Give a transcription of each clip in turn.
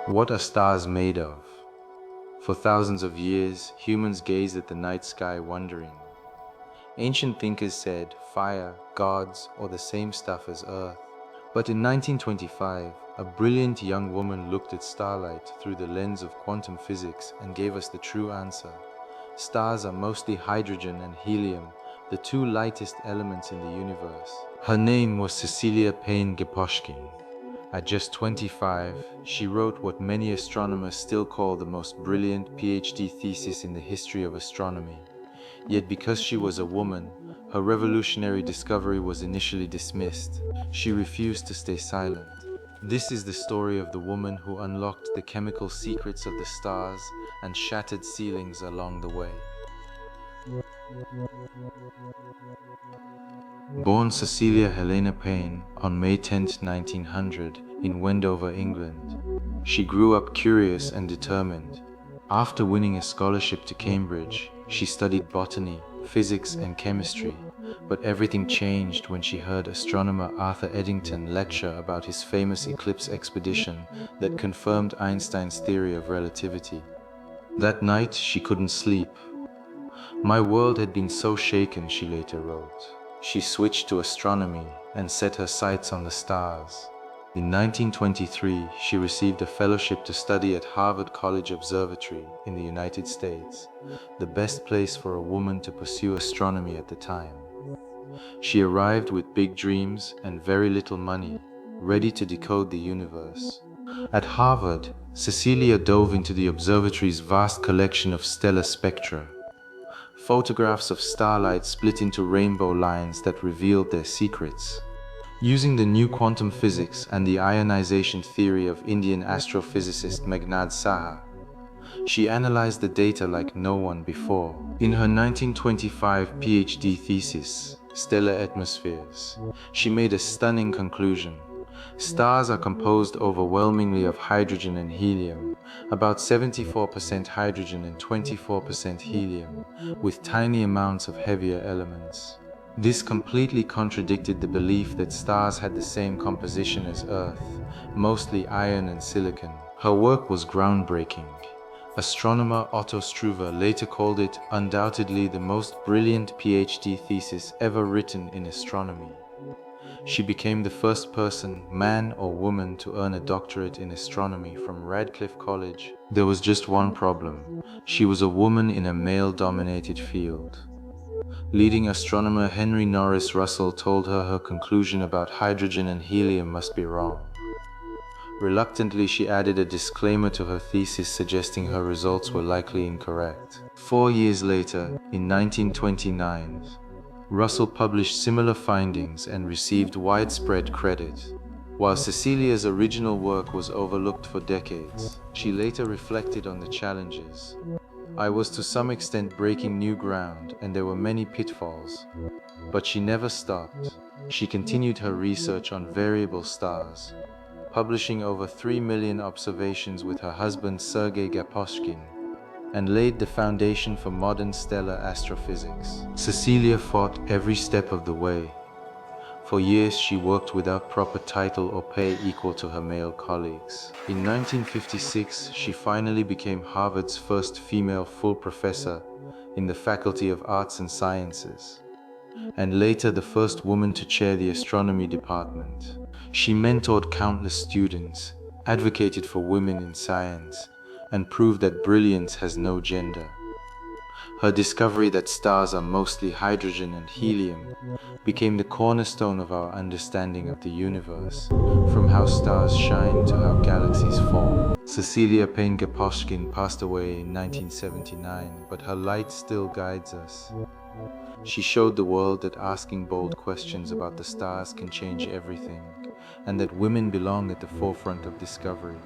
What are stars made of? For thousands of years, humans gazed at the night sky wondering. Ancient thinkers said fire, gods, or the same stuff as Earth. But in 1925, a brilliant young woman looked at starlight through the lens of quantum physics and gave us the true answer. Stars are mostly hydrogen and helium, the two lightest elements in the universe. Her name was Cecilia Payne-Gaposchkin. At just 25, she wrote what many astronomers still call the most brilliant PhD thesis in the history of astronomy. Yet because she was a woman, her revolutionary discovery was initially dismissed. She refused to stay silent. This is the story of the woman who unlocked the chemical secrets of the stars and shattered ceilings along the way. Born Cecilia Helena Payne on May 10, 1900, in Wendover, England, she grew up curious and determined. After winning a scholarship to Cambridge, she studied botany, physics, and chemistry, but everything changed when she heard astronomer Arthur Eddington lecture about his famous eclipse expedition that confirmed Einstein's theory of relativity. That night, she couldn't sleep. "My world had been so shaken," she later wrote. She switched to astronomy and set her sights on the stars. In 1923, she received a fellowship to study at Harvard College Observatory in the United States, the best place for a woman to pursue astronomy at the time. She arrived with big dreams and very little money, ready to decode the universe. At Harvard, Cecilia dove into the observatory's vast collection of stellar spectra. Photographs of starlight split into rainbow lines that revealed their secrets. Using the new quantum physics and the ionization theory of Indian astrophysicist Meghnad Saha, she analyzed the data like no one before. In her 1925 PhD thesis, Stellar Atmospheres, she made a stunning conclusion. Stars are composed overwhelmingly of hydrogen and helium, about 74% hydrogen and 24% helium, with tiny amounts of heavier elements. This completely contradicted the belief that stars had the same composition as Earth, mostly iron and silicon. Her work was groundbreaking. Astronomer Otto Struve later called it undoubtedly the most brilliant PhD thesis ever written in astronomy. She became the first person, man or woman, to earn a doctorate in astronomy from Radcliffe College. There was just one problem. She was a woman in a male-dominated field. Leading astronomer Henry Norris Russell told her her conclusion about hydrogen and helium must be wrong. Reluctantly, she added a disclaimer to her thesis suggesting her results were likely incorrect. 4 years later, in 1929, Russell published similar findings and received widespread credit. While Cecilia's original work was overlooked for decades, she later reflected on the challenges. "I was to some extent breaking new ground, and there were many pitfalls. But she never stopped. She continued her research on variable stars, publishing over 3 million observations with her husband Sergei Gaposchkin, and laid the foundation for modern stellar astrophysics." Cecilia fought every step of the way. For years, she worked without proper title or pay equal to her male colleagues. In 1956, she finally became Harvard's first female full professor in the Faculty of Arts and Sciences, and later the first woman to chair the astronomy department. She mentored countless students, advocated for women in science, and proved that brilliance has no gender. Her discovery that stars are mostly hydrogen and helium became the cornerstone of our understanding of the universe, from how stars shine to how galaxies form. Cecilia Payne-Gaposchkin passed away in 1979, but her light still guides us. She showed the world that asking bold questions about the stars can change everything, and that women belong at the forefront of discovery.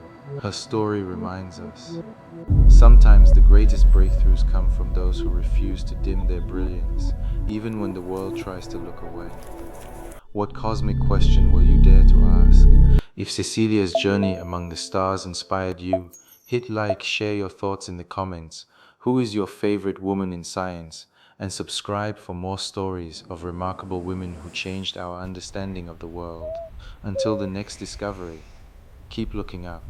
Her story reminds us, sometimes the greatest breakthroughs come from those who refuse to dim their brilliance, even when the world tries to look away. What cosmic question will you dare to ask? If Cecilia's journey among the stars inspired you, hit like, share your thoughts in the comments. Who is your favorite woman in science? And subscribe for more stories of remarkable women who changed our understanding of the world. Until the next discovery, keep looking up.